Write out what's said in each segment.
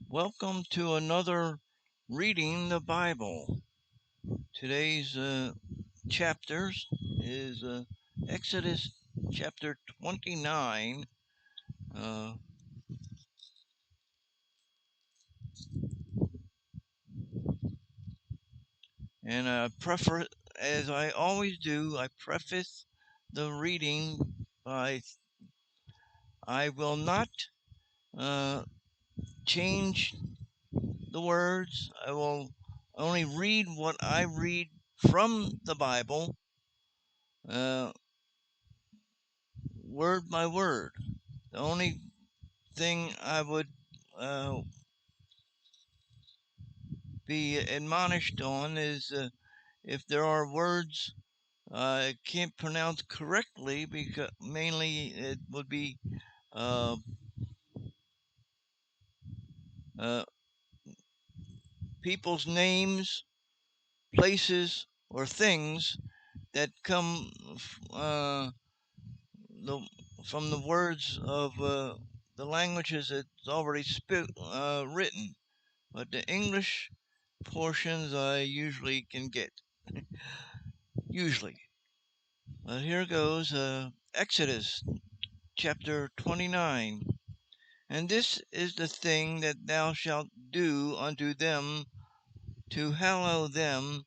Welcome to another reading the Bible. Today's chapters is Exodus chapter 29. Uh, and as I always do, I preface the reading by I will not uh, change the words. I will only read what I read from the Bible, uh, word by word. The only thing I would uh, be admonished on is if there are words I can't pronounce correctly, because mainly it would be uh, uh, people's names, places, or things that come the, from the words of the languages it's already written. But the English portions I usually can get. Usually. But here goes Exodus chapter 29. And this is the thing that thou shalt do unto them to hallow them,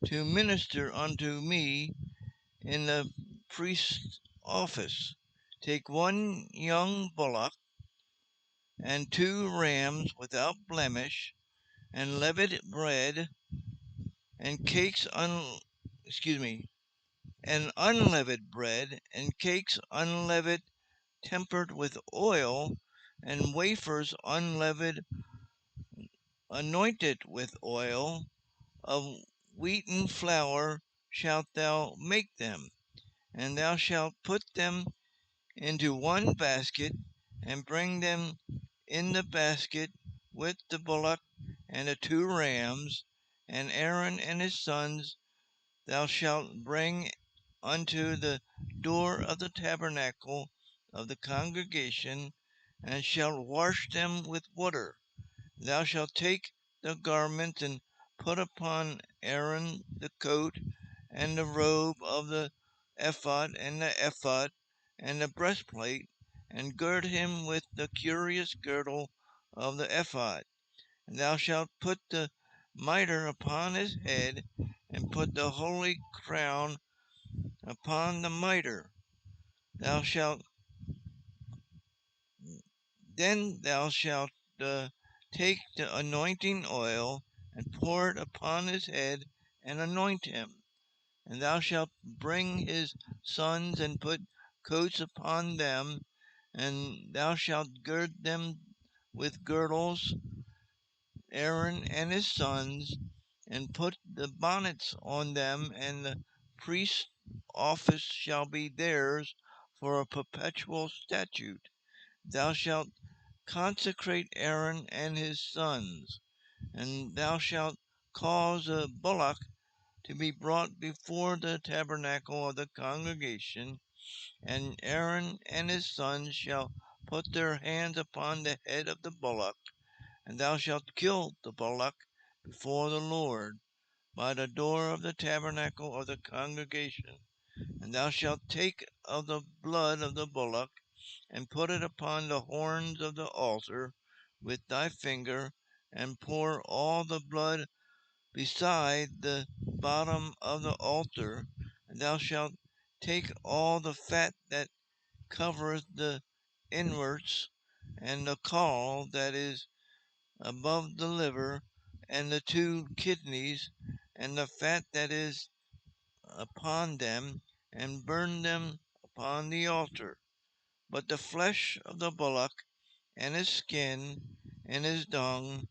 to minister unto me in the priest's office. Take one young bullock and two rams without blemish, and leavened bread and cakes excuse me, and unleavened bread and cakes unleavened tempered with oil, and wafers unleavened anointed with oil, of wheaten flour shalt thou make them, and thou shalt put them into one basket, and bring them in the basket with the bullock and the two rams, and Aaron and his sons thou shalt bring unto the door of the tabernacle of the congregation, and shalt wash them with water. Thou shalt take the garment and put upon Aaron the coat and the robe of the ephod and the breastplate, and gird him with the curious girdle of the ephod. And thou shalt put the mitre upon his head, and put the holy crown upon the mitre. Thou shalt thou shalt take the anointing oil, and pour it upon his head, and anoint him. And thou shalt bring his sons, and put coats upon them, and thou shalt gird them with girdles, Aaron and his sons, and put the bonnets on them, and the priest's office shall be theirs for a perpetual statute. Thou shalt consecrate Aaron and his sons, and thou shalt cause a bullock to be brought before the tabernacle of the congregation, and Aaron and his sons shall put their hands upon the head of the bullock, and thou shalt kill the bullock before the Lord by the door of the tabernacle of the congregation. And thou shalt take of the blood of the bullock, and put it upon the horns of the altar with thy finger, and pour all the blood beside the bottom of the altar. And thou shalt take all the fat that covereth the inwards, and the caul that is above the liver, and the two kidneys, and the fat that is upon them, and burn them upon the altar. But the flesh of the bullock, and his skin, and his dung,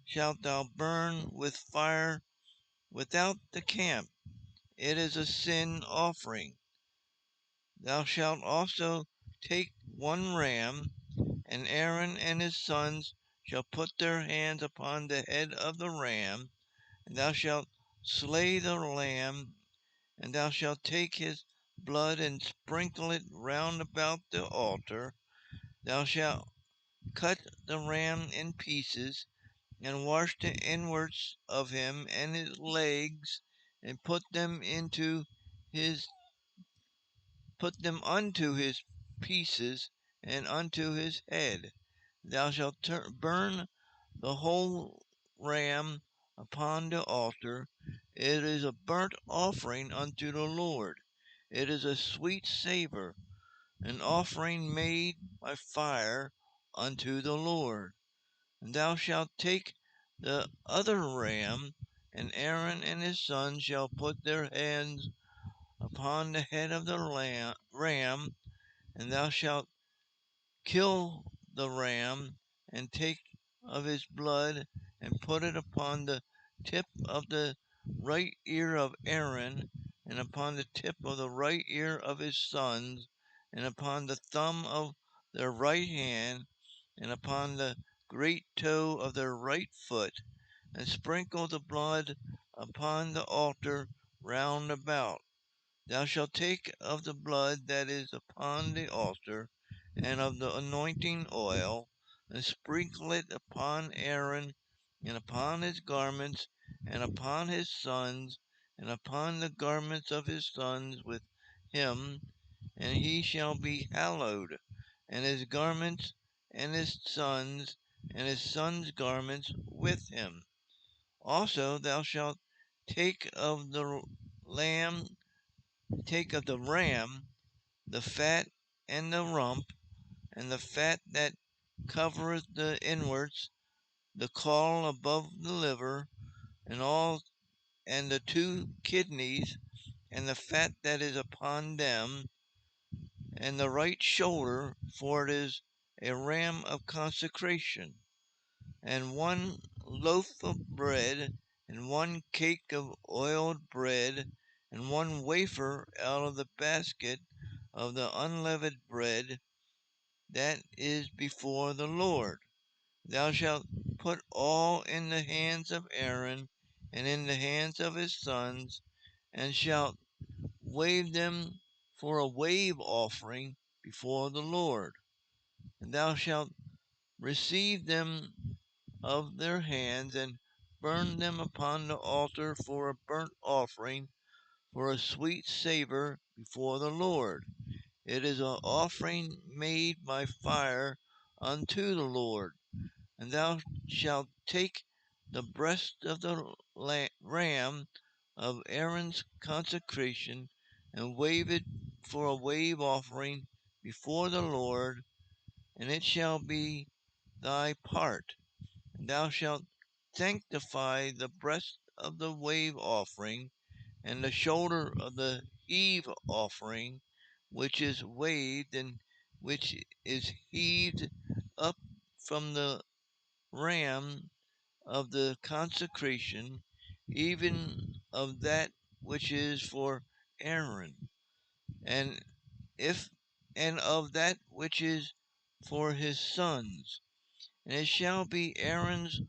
shalt thou burn with fire without the camp. It is a sin offering. Thou shalt also take one ram, and Aaron and his sons shall put their hands upon the head of the ram, and thou shalt slay the lamb, and thou shalt take his blood and sprinkle it round about the altar. Thou shalt cut the ram in pieces, and wash the inwards of him and his legs, and his put them unto his pieces, and unto his head. Thou shalt burn the whole ram upon the altar. It is a burnt offering unto the Lord. It is a sweet savor, an offering made by fire unto the Lord. And thou shalt take the other ram, and Aaron and his sons shall put their hands upon the head of the ram, and thou shalt kill the ram, and take of his blood, and put it upon the tip of the right ear of Aaron, and upon the tip of the right ear of his sons, and upon the thumb of their right hand, and upon the great toe of their right foot, and sprinkle the blood upon the altar round about. Thou shalt take of the blood that is upon the altar, and of the anointing oil, and sprinkle it upon Aaron, and upon his garments, and upon his sons, and upon the garments of his sons with him, and he shall be hallowed, and his garments, and his sons, and his sons' garments with him. Also thou shalt take of the lamb, take of the ram, the fat and the rump, and the fat that covereth the inwards, the caul above the liver, and all, and the two kidneys, and the fat that is upon them, and the right shoulder, for it is a ram of consecration, and one loaf of bread, and one cake of oiled bread, and one wafer out of the basket of the unleavened bread that is before the Lord. Thou shalt put all in the hands of Aaron, and in the hands of his sons, and shalt wave them for a wave offering before the Lord. And thou shalt receive them of their hands, and burn them upon the altar for a burnt offering, for a sweet savor before the Lord. It is an offering made by fire unto the Lord. And thou shalt take the breast of the ram of Aaron's consecration, and wave it for a wave offering before the Lord, and it shall be thy part. And thou shalt sanctify the breast of the wave offering, and the shoulder of the heave offering, which is waved, and which is heaved up from the ram of the consecration, even of that which is for Aaron, and if and of that which is for his sons. And it shall be Aaron's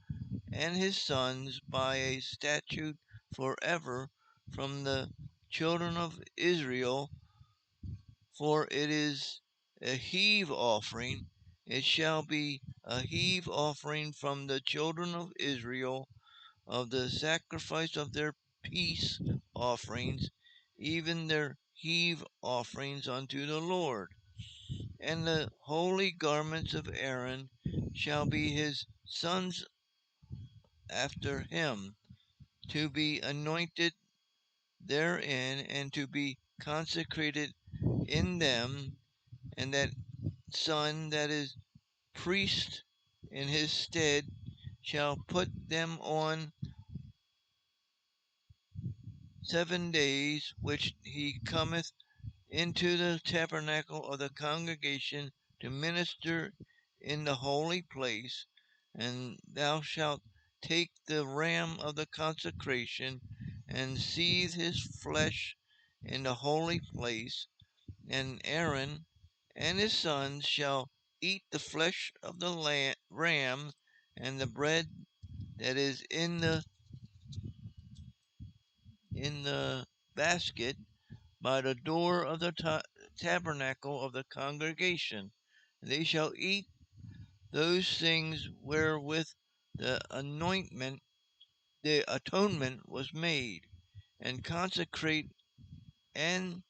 and his sons by a statute forever from the children of Israel, for it is a heave offering. It shall be a heave offering from the children of Israel of the sacrifice of their peace offerings, even their heave offerings unto the Lord. And the holy garments of Aaron shall be his sons after him, to be anointed therein, and to be consecrated in them, and that son that is priest in his stead shall put them on 7 days, which he cometh into the tabernacle of the congregation to minister in the holy place. And thou shalt take the ram of the consecration, and seethe his flesh in the holy place, and Aaron and his sons shall eat the flesh of the ram, and the bread that is in the basket by the door of the tabernacle of the congregation. They shall eat those things wherewith the anointment, the atonement was made, and consecrate and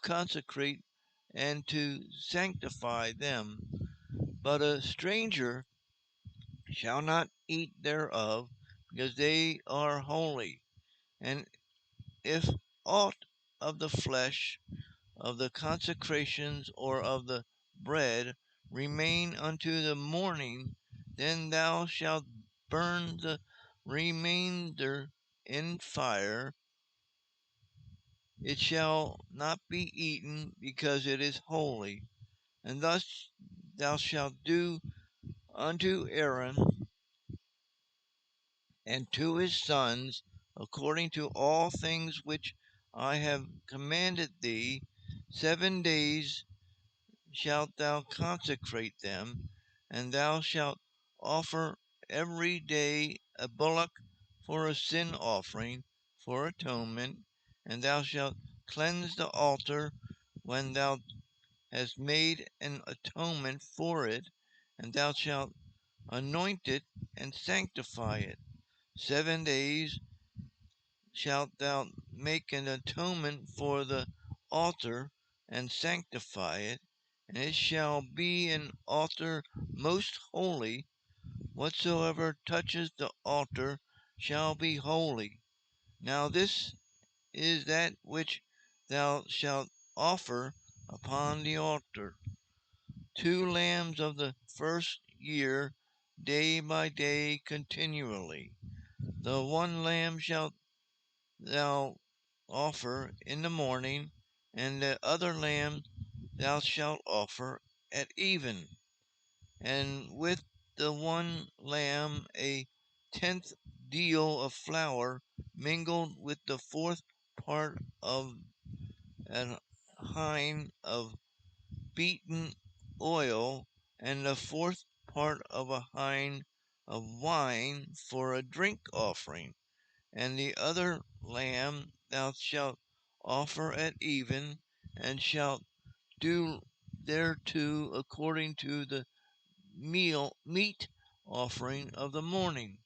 consecrate and to sanctify them. But a stranger shall not eat thereof, because they are holy. And if aught of the flesh of the consecrations or of the bread remain unto the morning, then thou shalt burn the remainder in fire. It shall not be eaten, because it is holy. And thus thou shalt do unto Aaron and to his sons, according to all things which I have commanded thee. 7 days shalt thou consecrate them, and thou shalt offer every day a bullock for a sin offering, for atonement, and thou shalt cleanse the altar when thou hast made an atonement for it, and thou shalt anoint it and sanctify it. 7 days shalt thou make an atonement for the altar and sanctify it, and it shall be an altar most holy. Whatsoever touches the altar shall be holy. Now this is that which thou shalt offer upon the altar: 2 lambs of the first year, day by day continually. The one lamb shalt thou offer in the morning, and the other lamb thou shalt offer at even. And with the one lamb a tenth deal of flour mingled with the fourth part of an hin of beaten oil, and the fourth part of a hin of wine for a drink offering. And the other lamb thou shalt offer at even, and shalt do thereto according to the meat offering of the morning,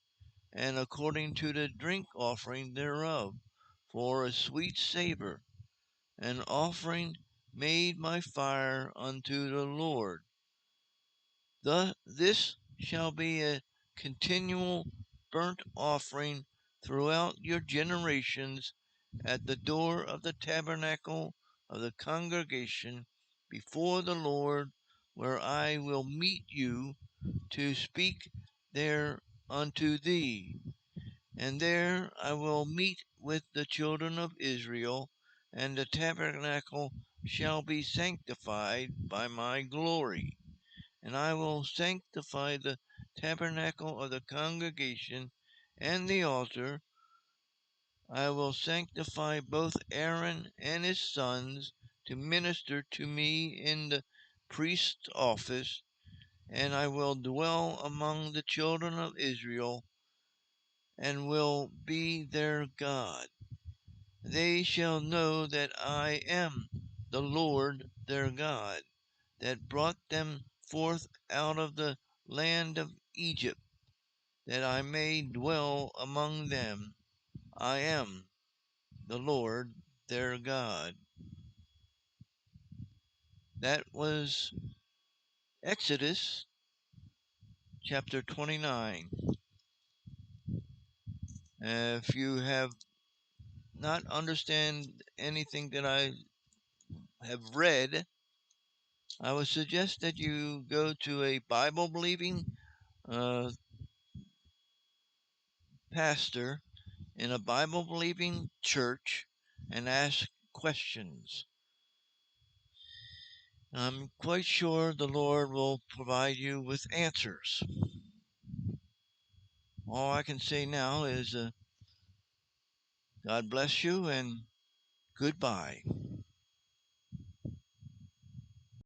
and according to the drink offering thereof, for a sweet savor, an offering made by fire unto the Lord. This shall be a continual burnt offering throughout your generations at the door of the tabernacle of the congregation before the Lord, where I will meet you to speak there unto thee. And there I will meet with the children of Israel, and the tabernacle shall be sanctified by my glory. And I will sanctify the tabernacle of the congregation and the altar. I will sanctify both Aaron and his sons to minister to me in the priest's office, and I will dwell among the children of Israel, and will be their God. They shall know that I am the Lord their God, that brought them forth out of the land of Egypt, that I may dwell among them. I am the Lord their God. That was Exodus chapter 29. If you have not understand anything that I have read, I would suggest that you go to a Bible believing uh, pastor in a Bible believing church and ask questions. I'm quite sure the Lord will provide you with answers. All I can say now is God bless you and goodbye.